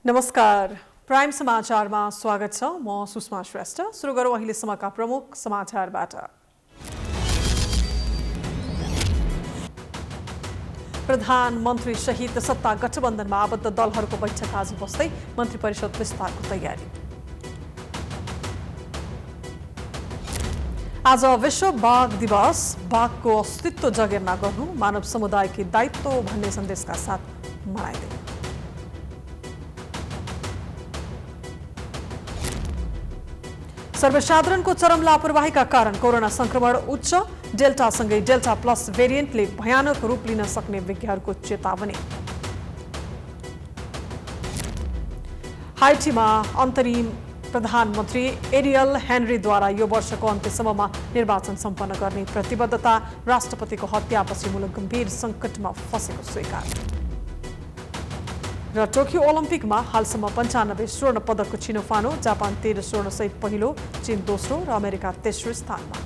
नमस्कार, प्राइम समाचारमा स्वागत छ। म सुषमा श्रेष्ठ। सुरु गरौँ अहिलेसम्मका प्रमुख समाचारबाट। प्रधानमन्त्री सहित सत्ता गठबन्धनमा आबद्ध दलहरूको बैठक आज बस्दै मन्त्री परिषद विस्तारको तयारी। आज विश्व बाघ दिवस। बाघको अस्तित्व जगेर्ना गर्नु मानव समुदायकी दायित्व भन्ने सन्देशका साथ मनाइँदै। सर्वसाधारणको चरम लापरवाहीका कारण कोरोना संक्रमण उच्च। डेल्टासँगै डेल्टा प्लस भेरिएन्टले भयानक रूप लिन सक्ने विज्ञहरूको चेतावनी। हाइटीमा अन्तरिम प्रधानमन्त्री एरियल हेनरीद्वारा यो वर्षको अन्त्यसम्ममा निर्वाचन सम्पन्न गर्ने प्रतिबद्धता। राष्ट्रपतिको हत्यापछि मुलुक गम्भीर सङ्कटमा फँसेको स्वीकार। र टोकियो ओलम्पिकमा हालसम्म 95 स्वर्ण पदकको छिनोफानो। जापान 13 स्वर्णसहित पहिलो, चीन दोस्रो र अमेरिका तेस्रो स्थानमा।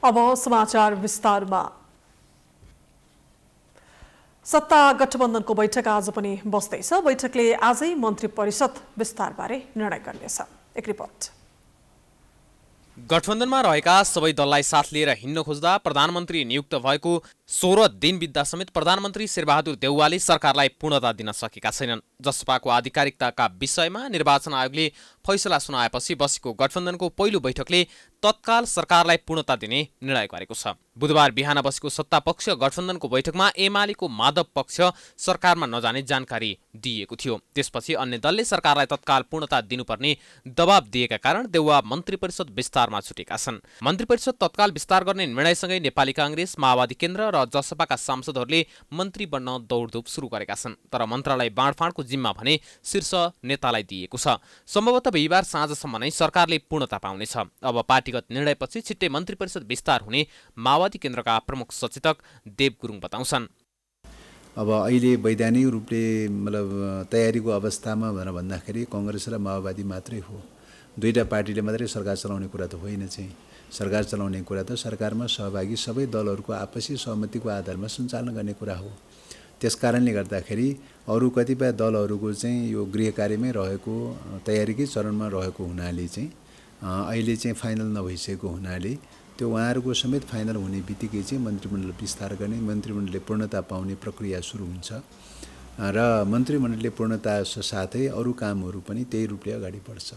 अब समाचार विस्तारमा। सत्ता गठबन्धनको बैठक आज पनि बस्दैछ। बैठकले आजै मन्त्री परिषद विस्तारबारे निर्णय गर्नेछ। एक रिपोर्ट। गठबन्धनमा रहेका सबै दललाई साथ लिएर हिँड्न खोज्दा प्रधानमन्त्री नियुक्त भएको 16 दिन बित्दा समेत प्रधानमन्त्री शेरबहादुर देउवाले सरकारलाई पूर्णता दिन सकेका छैनन्। जसपाको आधिकारिकताका विषयमा निर्वाचन आयोगले फैसला सुनाएपछि बसेको गठबन्धनको पहिलो बैठकले तत्काल सरकारलाई पूर्णता दिने निर्णय गरेको छ। बुधबार बिहान बसेको सत्तापक्ष गठबन्धनको बैठकमा एमालेको माधव पक्ष सरकारमा नजाने जानकारी दिएको थियो। त्यसपछि अन्य दलले सरकारलाई तत्काल पूर्णता दिनुपर्ने दबाब दिएका कारण देउवा मन्त्री परिषद विस्तारमा छुटेका छन्। मन्त्री परिषद तत्काल विस्तार गर्ने निर्णयसँगै नेपाली कांग्रेस, माओवादी केन्द्र र जसपाका सांसदहरूले मन्त्री बन्न दौडधुप सुरु गरेका छन्। तर मन्त्रालय बाँडफाँडको जिम्मा भने शीर्ष नेतालाई दिएको छ। सम्भवतः बिहिबार साँझसम्म नै सरकारले पूर्णता पाउनेछ। अब पार्टीगत निर्णयपछि छिट्टै मन्त्री परिषद विस्तार हुने माओवादी केन्द्रका प्रमुख सचेतक देव गुरुङ बताउँछन्। अब अहिले वैधानिक रूपले तयारीको अवस्थामा भनेर भन्दाखेरि कांग्रेस र माओवादी मात्रै हो। दुईटा पार्टीले मात्रै सरकार चलाउने कुरा त होइन। सरकार चलाउने कुरा त सरकारमा सहभागी सबै दलहरूको आपसी सहमतिको आधारमा सञ्चालन गर्ने कुरा हो। त्यसकारणले गर्दाखेरि अरू कतिपय दलहरूको यो गृह कार्यमै रहेको, तयारीकै चरणमा रहेको हुनाले अहिले फाइनल नभइसकेको हुनाले त्यो उहाँहरूको समेत फाइनल हुने बित्तिकै मन्त्रीमण्डल विस्तार गर्ने, मन्त्रीमण्डलले पूर्णता पाउने प्रक्रिया सुरु हुन्छ र मन्त्रीमण्डलले पूर्णता साथै अरू कामहरू पनि त्यही रूपले अगाडि बढ्छ।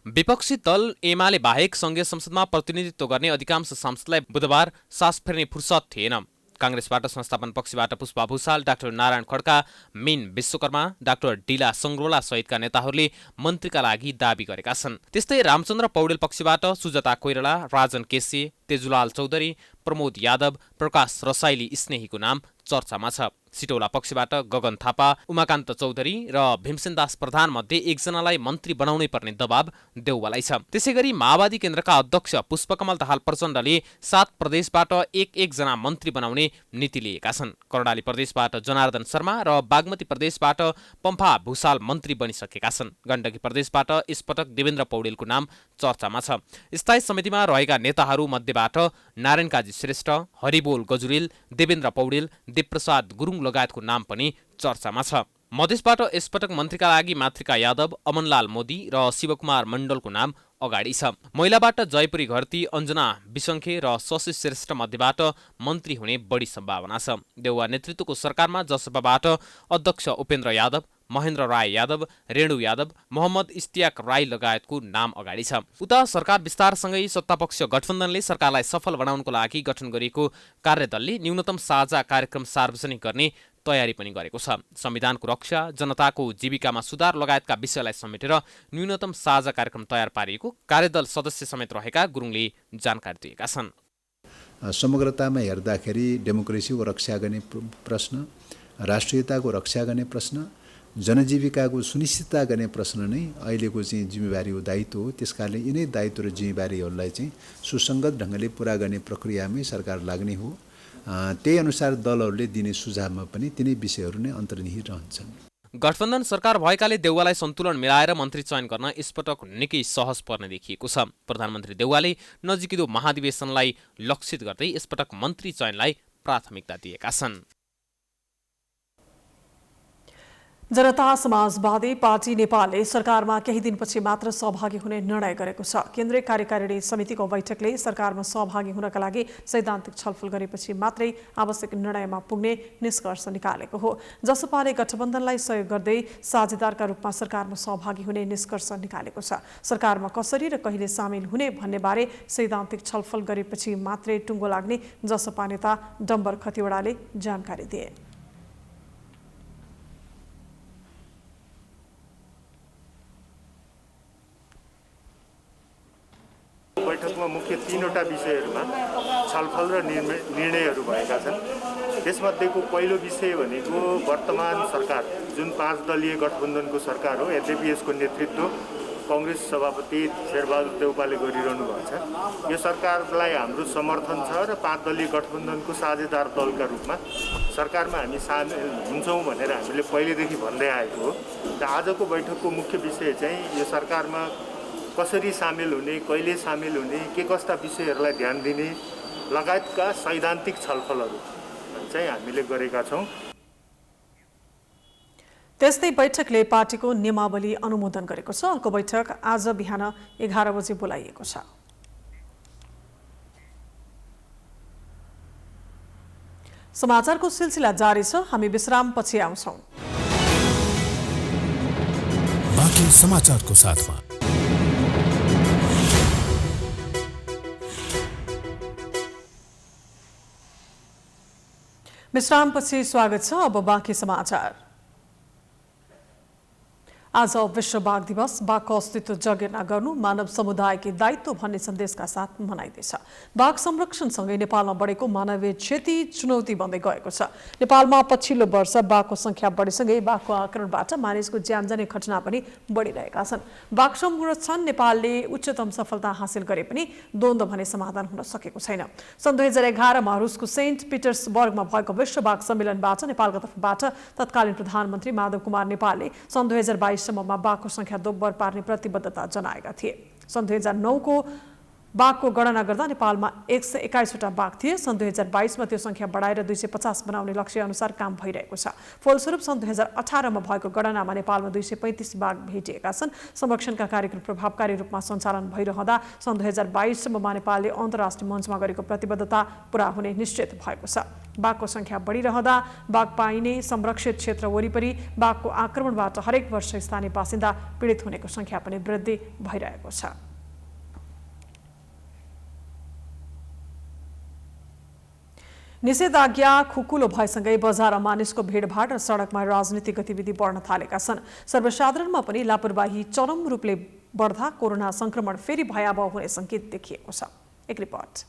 विपक्षी दल एमाले बाहेक संघीय संसदमा प्रतिनिधित्व गर्ने अधिकांश सांसदलाई बुधबार सास फेर्ने फुर्सद थिएन। कांग्रेसबाट संस्थापन पक्षबाट पुष्पा भुसाल, डाक्टर नारायण खड्का, मीन विश्वकर्मा, डाक्टर डिला सङ्ग्रोला सहितका नेताहरूले मन्त्रीका लागि दाबी गरेका छन्। त्यस्तै रामचन्द्र पौडेल पक्षबाट सुजता कोइराला, राजन केसी, तेजुलाल चौधरी, प्रमोद यादव, प्रकाश रसाइली स्नेहीको नाम चर्चामा छ। सिटौला पक्षबाट गगन थापा, उमाकान्त चौधरी र भीमसेनदास प्रधान मध्ये एकजनालाई मन्त्री बनाउनै पर्ने दबाब देउवालाई छ। त्यसैगरी माओवादी केन्द्रका अध्यक्ष पुष्पकमल दाहाल प्रचण्डले 7 प्रदेशबाट एक जना मन्त्री बनाउने नीति लिएका छन्। कर्णाली प्रदेशबाट जनार्दन शर्मा र बागमती प्रदेशबाट पम्फा भुसाल मन्त्री बनिसकेका छन्। गण्डकी प्रदेशबाट यसपटक देवेन्द्र पौडेलको नाम चर्चामा छ। स्थायी समितिमा रहेका नेताहरू मध्येबाट नारायण काजी श्रेष्ठ, हरिबोल गजुरेल, देवेन्द्र पौडेल, देवप्रसाद गुरुङ लगायतको नाम पनि चर्चामा छ। मधेसबाट यसपटक मन्त्रीका लागि मातृका यादव, अमनलाल मोदी र शिवकुमार मण्डलको नाम अगाडि छ। महिलाबाट जयपुरी घरती, अञ्जना विसङ्खे र शशि श्रेष्ठ मध्येबाट मन्त्री हुने बढी सम्भावना छ। देउवा नेतृत्वको सरकारमा जसपाबाट अध्यक्ष उपेन्द्र यादव, महेन्द्र राय यादव, रेणु यादव, मोहम्मद इस्तियाक राई लगायतको नाम अगाडि छ। उता सरकार विस्तारसँगै सत्तापक्ष गठबन्धनले सरकारलाई सफल बनाउनको लागि गठन गरिएको कार्यदलले न्यूनतम साझा कार्यक्रम सार्वजनिक गर्ने तयारी पनि गरेको छ। संविधानको रक्षा, जनताको जीविकामा सुधार लगायतका विषयलाई समेटेर न्यूनतम साझा कार्यक्रम तयार पारिएको कार्यदल सदस्य समेत रहेका गुरुङले जानकारी दिएका छन्। समग्रतामा हेर्दाखेरि डेमोक्रेसीको रक्षा गर्ने प्रश्न, राष्ट्रियताको रक्षा गर्ने प्रश्न, जनजीविकाको सुनिश्चितता गर्ने प्रश्न नै अहिलेको जिम्मेवारी हो, दायित्व हो। त्यसकारणले यिनै दायित्व र जिम्मेवारीहरूलाई सुसङ्गत ढङ्गले पुरा गर्ने प्रक्रियामै सरकार लाग्ने हो। त्यही अनुसार दलहरूले दिने सुझावमा पनि तिनै विषयहरू नै अन्तर्निहित रहन्छन्। गठबन्धन सरकार भएकाले देउवालाई सन्तुलन मिलाएर मन्त्री चयन गर्न यसपटक निकै सहज पर्ने देखिएको छ। प्रधानमन्त्री देउवाले नजिकिदो महाधिवेशनलाई लक्षित गर्दै यसपटक मन्त्री चयनलाई प्राथमिकता दिएका छन्। जनता समाजवादी पार्टी नेपालले सरकारमा केही दिनपछि मात्र सहभागी हुने निर्णय गरेको छ। केन्द्रीय कार्यकारिणी समितिको बैठकले सरकारमा सहभागी हुनका लागि सैद्धान्तिक छलफल गरेपछि मात्रै आवश्यक निर्णयमा पुग्ने निष्कर्ष निकालेको हो। जसपाले गठबन्धनलाई सहयोग गर्दै साझेदारका रूपमा सरकारमा सहभागी हुने निष्कर्ष निकालेको छ। सरकारमा कसरी र कहिले सामेल हुने भन्नेबारे सैद्धान्तिक छलफल गरेपछि मात्रै टुङ्गो लाग्ने जसपा नेता डम्बर खतिवडाले जानकारी दिए। बैठकमा मुख्य 3वटा विषयहरूमा छलफल र निर्णयहरू भएका छन्। त्यसमध्येको पहिलो विषय भनेको वर्तमान सरकार जुन 5 दलीय गठबन्धनको सरकार हो, यद्यपि यसको नेतृत्व कांग्रेस सभापति शेरबहादुर देउपाले गरिरहनु भएको छ। यो सरकारलाई हाम्रो समर्थन छ र 5 दलीय गठबन्धनको साझेदार दलका रूपमा सरकारमा हामी सामेल हुन्छौँ भनेर हामीले पहिलेदेखि भन्दै आएको हो। र आजको बैठकको मुख्य विषय चाहिँ यो सरकारमा कसरी सामेल हुने, कहिले सामेल हुने, के कस्ता विषयहरूलाई ध्यान दिने लगायतका सैद्धान्तिक छलफलहरू चाहिँ हामीले गरेका छौँ। त्यस्तै बैठकले पार्टीको नियमावली अनुमोदन गरेको छ। अर्को बैठक आज बिहान 11 बजे बोलाइएको छ। समाचारको सिलसिला जारी छ। हामी विश्रामपछि आउँछौँ। बाँकी समाचारको साथमा विश्रामपछि स्वागत छ। अब बाँकी समाचार। आज विश्व बाघ दिवस। बाघको अस्तित्व जगे नगर्नु मानव समुदायकी दायित्व भन्ने सन्देशका साथ मनाइँदैछ। बाघ संरक्षणसँगै नेपालमा बढेको मानवीय क्षति चुनौती बन्दै गएको छ। नेपालमा पछिल्लो वर्ष बाघको संख्या बढेसँगै बाघको आक्रमणबाट मानिसको ज्यान जाने घटना पनि बढिरहेका छन्। बाघ संरक्षण नेपालले उच्चतम सफलता हासिल गरे पनि द्वन्द्व भने समाधान हुन सकेको छैन। सन् 2011 मा रुसको सेन्ट पिटर्सबर्गमा भएको विश्व बाघ सम्मेलनबाट नेपालको तर्फबाट तत्कालीन प्रधानमन्त्री माधव कुमार नेपालले सन् 2022 सम्ममा बाघको संख्या दोब्बर पार्ने प्रतिबद्धता जनाएका थिए। सन् 2009 को बाघको गणना गर्दा नेपालमा 121 वटा बाघ थिए। सन् 2022 मा त्यो संख्या बढाएर 250 बनाउने लक्ष्य अनुसार काम भइरहेको छ। फलस्वरूप सन् 2018 मा भएको गणनामा नेपालमा 235 बाघ भेटिएका छन्। संरक्षणका कार्यक्रम प्रभावकारी रूपमा सञ्चालन भइरहँदा सन् 2022 सम्ममा नेपालले अन्तर्राष्ट्रिय मञ्चमा गरेको प्रतिबद्धता पूरा हुने निश्चित भएको छ। बाघको संख्या बढिरहँदा बाघ पाइने संरक्षित क्षेत्र वरिपरि बाघको आक्रमणबाट हरेक वर्ष स्थानीय बासिन्दा पीडित हुनेको संख्या पनि वृद्धि भइरहेको छ। निषेधाज्ञा खुकुलो भएसँगै बजारमा मानिसको भिडभाड र सडकमा राजनीतिक गतिविधि बढ्न थालेका छन्। सर्वसाधारणमा पनि लापरवाही चरम रूपले बढ्दा कोरोना संक्रमण फेरि भयावह हुने संकेत देखिएको छ। एक रिपोर्ट।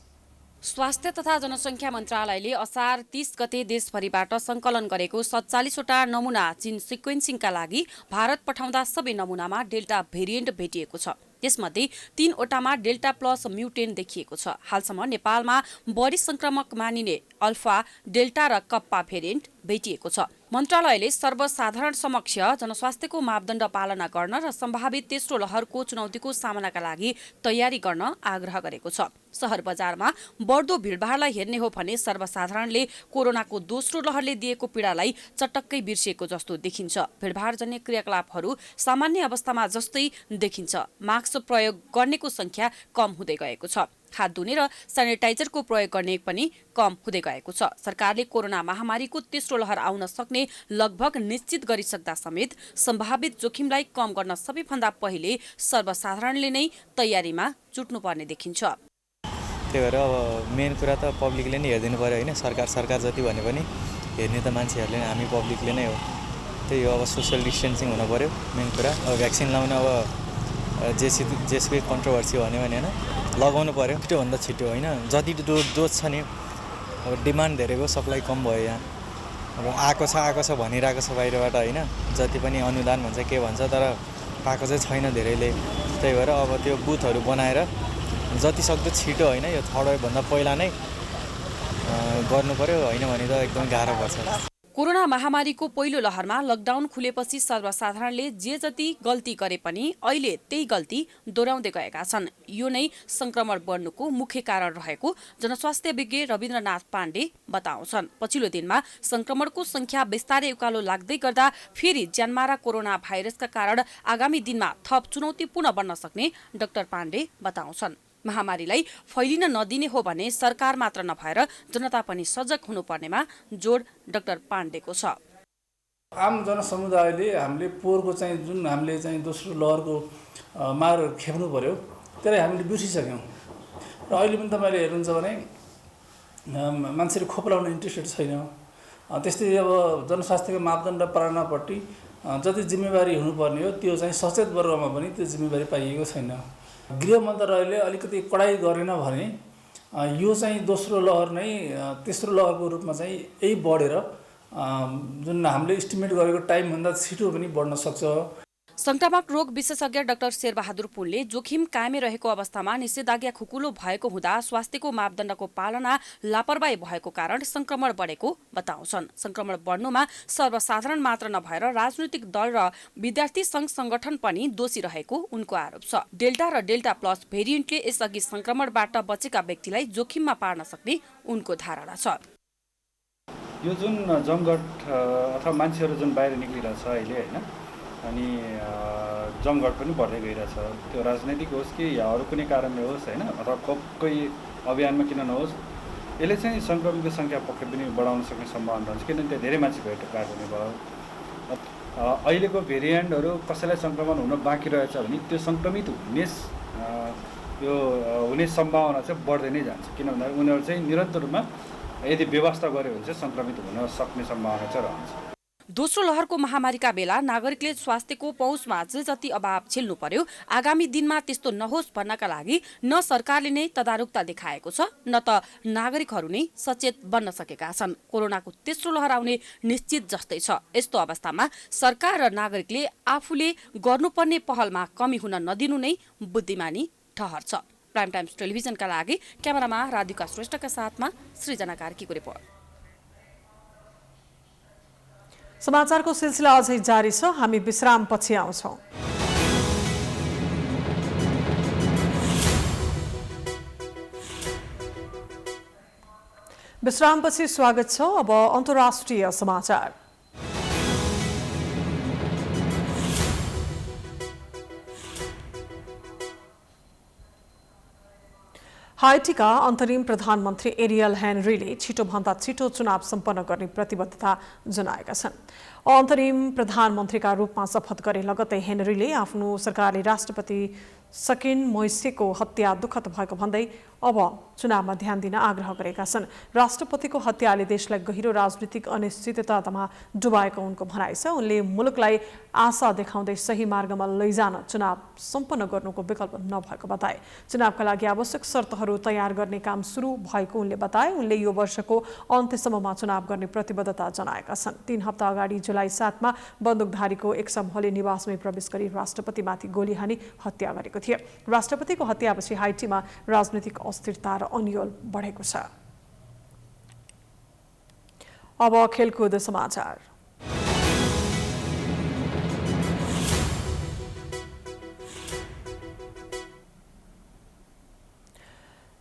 स्वास्थ्य तथा जनसङ्ख्या मन्त्रालयले असार 30 गते देशभरिबाट सङ्कलन गरेको 47 वटा नमुना जिन सिक्वेन्सिङका लागि भारत पठाउँदा सबै नमुनामा डेल्टा भेरिएन्ट भेटिएको छ। त्यसमध्ये 3 वटामा डेल्टा प्लस म्युटेन्ट देखिएको छ। हालसम्म नेपालमा बढी संक्रमक मानिने अल्फा, डेल्टा र कप्पा भेरिएन्ट भेटिएको छ। मन्त्रालयले सर्वसाधारण समक्ष जनस्वास्थ्यको मापदण्ड पालना गर्न र सम्भावित तेस्रो लहरको चुनौतीको सामनाका लागि तयारी गर्न आग्रह गरेको छ। शहर बजारमा बढ्दो भिडभाडलाई हेर्ने हो भने सर्वसाधारणले कोरोनाको दोस्रो लहरले दिएको पीडालाई चटक्कै बिर्सिएको जस्तो देखिन्छ। भिडभाडजन्य क्रियाकलापहरू सामान्य अवस्थामा जस्तै देखिन्छ। मास्क प्रयोग गर्नेको संख्या कम हुँदै गएको छ। हात धुने र सेनिटाइजरको प्रयोग गर्ने पनि कम हुँदै गएको छ। सरकारले कोरोना महामारीको तेस्रो लहर आउन सक्ने लगभग निश्चित गरिसक्दा समेत सम्भावित जोखिमलाई कम गर्न सबैभन्दा पहिले सर्वसाधारणले नै तयारीमा जुट्नुपर्ने देखिन्छ। त्यही भएर अब मेन कुरा त पब्लिकले नै हेरिदिनु पर्यो होइन। सरकार जति भने पनि हेर्ने त मान्छेहरूले नै, हामी पब्लिकले नै हो। त्यही हो, अब सोसियल डिस्टेन्सिङ हुनु पर्यो मेन कुरा। अब भ्याक्सिन लगाउन अब जेसुकै कन्ट्रोभर्सी भन्यो भने होइन लगाउनु पर्यो छिटोभन्दा छिटो होइन। जति डोज छ नि अब डिमान्ड धेरैको, सप्लाई कम भयो यहाँ। अब आएको छ भनिरहेको छ बाहिरबाट होइन। जति पनि अनुदान भन्छ के भन्छ तर पाएको चाहिँ छैन धेरैले। त्यही भएर अब त्यो बुथहरू बनाएर जति सक्दो छिटो होइन यो थर्ड वेभभन्दा पहिला नै गर्नु पर्यो, होइन भने त एकदम गाह्रो पर्छ। कोरोना महामारीको पहिलो लहरमा लकडाउन खुलेपछि सर्वसाधारणले जे जति गल्ती गरे पनि अहिले त्यही गल्ती दोहोऱ्याउँदै गएका छन्। यो नै संक्रमण बढ्नुको मुख्य कारण रहेको जनस्वास्थ्य विज्ञ रविन्द्रनाथ पाण्डे बताउँछन्। पछिल्लो दिनमा संक्रमणको संख्या बिस्तारै उकालो लाग्दै गर्दा फेरि ज्यानमारा कोरोना भाइरसका कारण आगामी दिनमा थप चुनौतीपूर्ण बन्न सक्ने डाक्टर पाण्डे बताउँछन्। महामारीलाई फैलिन नदिने हो भने सरकार मात्र नभएर जनता पनि सजग हुनुपर्नेमा जोड डाक्टर पाण्डेको छ। आम जनसमुदायले हामीले पोहोरको चाहिँ जुन हामीले चाहिँ दोस्रो लहरको मार खेप्नु पर्यो त्यसलाई हामीले बिर्सिसक्यौँ र अहिले पनि तपाईँले हेर्नुहुन्छ भने मान्छेले खोप लगाउन इन्ट्रेस्टेड छैन। त्यस्तै अब जनस्वास्थ्यको मापदण्ड पालनापट्टि जति जिम्मेवारी हुनुपर्ने हो त्यो चाहिँ सचेत वर्गमा पनि त्यो जिम्मेवारी पाइएको छैन। गृह मन्त्रालयले अलिकति कडाइ गरेन भने यो चाहिँ दोस्रो लहर नै तेस्रो लहरको रूपमा चाहिँ यही बढेर जुन हामीले इस्टिमेट गरेको टाइमभन्दा छिटो पनि बढ्न सक्छ। संक्रामक रोग विशेषज्ञ डाक्टर शेरबहादुर पुलले जोखिम कायमै रहेको अवस्थामा निषेधाज्ञा खुकुलो भएको हुँदा स्वास्थ्यको मापदण्डको पालना लापरवाही भएको कारण संक्रमण बढेको बताउँछन्। संक्रमण बढ्नुमा सर्वसाधारण मात्र नभएर राजनीतिक दल र विद्यार्थी संघ संगठन पनि दोषी रहेको उनको आरोप छ। डेल्टा र डेल्टा प्लस भेरिएन्टले यसअघि संक्रमणबाट बचेका व्यक्तिलाई जोखिममा पार्न सक्ने उनको धारणा छ। यो जुन जमघट अथवा मान्छेहरू जुन बाहिर निक्लिरहेछ अहिले होइन, अनि जमघट पनि बढ्दै गइरहेछ। त्यो राजनैतिक होस् कि या अरू कुनै कारणले होस् होइन, अथवा खोपकै अभियानमा किन नहोस्, यसले चाहिँ सङ्क्रमितको सङ्ख्या पक्कै पनि बढाउन सक्ने सम्भावना रहन्छ। किनभने त्यहाँ धेरै मान्छे भेटघाट हुने भयो। अहिलेको भेरिएन्टहरू कसैलाई सङ्क्रमण हुन बाँकी रहेछ भने त्यो सङ्क्रमित हुने सम्भावना चाहिँ बढ्दै नै जान्छ। किन भन्दा उनीहरू चाहिँ निरन्तर रूपमा यदि व्यवस्था गर्यो भने चाहिँ सङ्क्रमित हुन सक्ने सम्भावना चाहिँ रहन्छ। दोस्रो लहरको महामारीका बेला नागरिकले स्वास्थ्यको पहुँचमा जे जति अभाव झेल्नु पर्यो, आगामी दिनमा त्यस्तो नहोस् भन्नका लागि न सरकारले नै तदारुकता देखाएको छ, न त नागरिकहरू नै सचेत बन्न सकेका छन्। कोरोनाको तेस्रो लहर आउने निश्चित जस्तै छ। यस्तो अवस्थामा सरकार र नागरिकले आफूले गर्नुपर्ने पहलमा कमी हुन नदिनु नै बुद्धिमानी ठहर्छ। प्राइम टाइम्स टेलिभिजनका लागि क्यामेरामा राधिका श्रेष्ठका साथमा सृजना कार्कीको रिपोर्ट। समाचारको सिलसिला अझै जारी छ। हामी विश्रामपछि आउँछौँ। विश्रामपछि स्वागत छ। अब अन्तर्राष्ट्रिय समाचार। हाइटीका अन्तरिम प्रधानमन्त्री एरियल हेनरीले छिटोभन्दा छिटो चुनाव सम्पन्न गर्ने प्रतिबद्धता जनाएका छन्। अन्तरिम प्रधानमन्त्रीका रूपमा शपथ गरे लगतै हेनरीले आफ्नो सरकारले राष्ट्रपति सकिन मोइसेको हत्या दुःखद भएको भन्दै अब चुनावमा ध्यान दिन आग्रह गरेका छन्। राष्ट्रपतिको हत्याले देशलाई गहिरो राजनीतिक अनिश्चिततामा डुबाएको उनको भनाइ छ। उनले मुलुकलाई आशा देखाउँदै सही मार्गमा लैजान चुनाव सम्पन्न गर्नुको विकल्प नभएको बताए। चुनावका लागि आवश्यक शर्तहरू तयार गर्ने काम सुरु भएको उनले बताए। उनले यो वर्षको अन्त्यसम्ममा चुनाव गर्ने प्रतिबद्धता जनाएका छन्। 3 हप्ता अगाडि जुलाई 7 मा बन्दुकधारीको एक समूहले निवासमै प्रवेश गरी राष्ट्रपतिमाथि गोली हानी हत्या गरेको थियो। राष्ट्रपतिको हत्यापछि हाइटीमा राजनीतिक अस्थिरता र अन्यल बढेको छ। अब खेलकुद समाचार।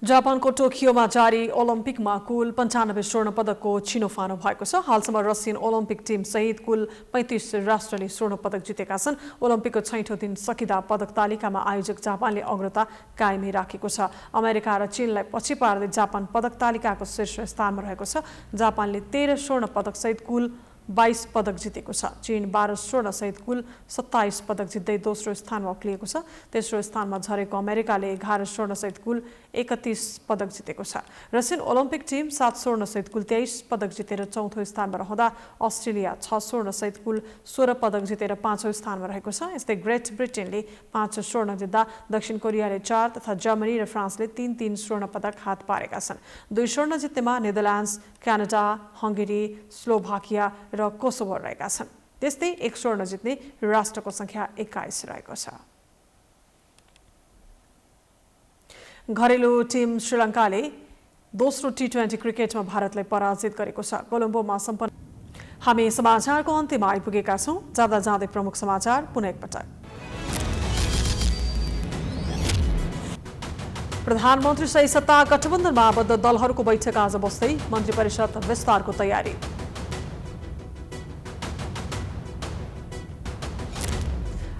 जापानको टोकियोमा जारी ओलम्पिकमा कुल 95 स्वर्ण पदकको छिनोफानो भएको छ। हालसम्म रसियन ओलम्पिक टिम सहित कुल 35 राष्ट्रले स्वर्ण पदक जितेका छन्। ओलम्पिकको 6औं दिन सकिँदा पदक तालिकामा आयोजक जापानले अग्रता कायमै राखेको छ। अमेरिका र चीनलाई पछि पार्दै जापान पदक तालिकाको शीर्ष स्थानमा रहेको छ। जापानले 13 स्वर्ण पदक सहित कुल 22 पदक जितेको छ। चीन 12 स्वर्ण सहित कुल 27 पदक जित्दै दोस्रो स्थानमा उक्लिएको छ। तेस्रो स्थानमा झरेको अमेरिकाले 11 स्वर्ण सहित कुल 31 पदक जितेको छ। रसियन ओलम्पिक टिम 7 स्वर्ण सहित कुल 23 पदक जितेर चौथो स्थानमा रहँदा अस्ट्रेलिया 6 स्वर्ण सहित कुल 16 पदक जितेर 5औं स्थानमा रहेको छ। यस्तै ग्रेट ब्रिटेनले 5 स्वर्ण जित्दा दक्षिण कोरियाले 4 तथा जर्मनी र फ्रान्सले 3-3 स्वर्ण पदक हात पारेका छन्। 2 स्वर्ण जित्नेमा नेदरल्यान्ड्स, क्यानाडा, हंगेरी, स्लोभाकिया र कोसोभो रहेका छन्। त्यस्तै 1 स्वर्ण जित्ने राष्ट्रको संख्या 21 रहेको छ। घरेलु टिम श्रीलङ्काले दोस्रो T20 क्रिकेटमा भारतलाई पराजित गरेको छ। कोलम्बोमा सम्पन्न हामी समाचारको अन्त्यमा आइपुगेका छौं। जाँदा जाँदै प्रमुख समाचार पुनः एकपटक। प्रधानमन्त्री सही सत्ता गठबन्धनमा आबद्ध दलहरूको बैठक आज बस्दै मन्त्री परिषद विस्तारको तयारी।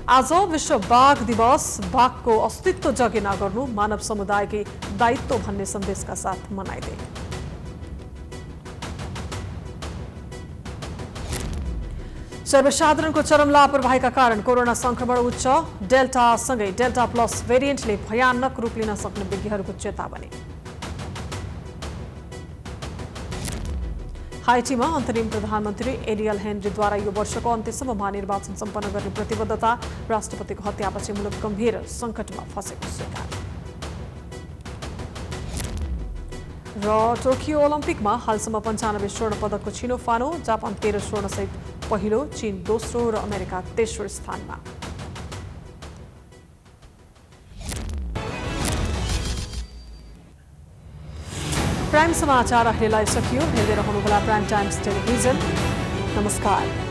आज विश्व बाघ दिवस। बाघको अस्तित्व जगे नगर्नु मानव समुदायकै दायित्व भन्ने सन्देशका साथ मनाइँदै। सर्वसाधारणको चरम लापरवाहीका कारण कोरोना संक्रमण उच्च। डेल्टासँगै डेल्टा प्लस भेरिएन्टले भयानक रूप लिन सक्ने विज्ञहरूको चेतावनी। हाइटीमा अन्तरिम प्रधानमन्त्री एरियल हेनरीद्वारा यो वर्षको अन्त्यसम्ममा निर्वाचन सम्पन्न गर्ने प्रतिबद्धता। राष्ट्रपतिको हत्यापछि मुलुक गम्भीर सङ्कटमा फँसेको स्वीकार। र टोकियो ओलम्पिकमा हालसम्म 95 स्वर्ण पदकको छिनोफानो। जापान 13 स्वर्णसहित पहिलो, चीन दोस्रो र अमेरिका तेस्रो स्थानमा। प्राइम समाचार अहिलेलाई सकियो। हेर्दै रहनुहोला प्राइम टाइम्स टेलिभिजन। नमस्कार।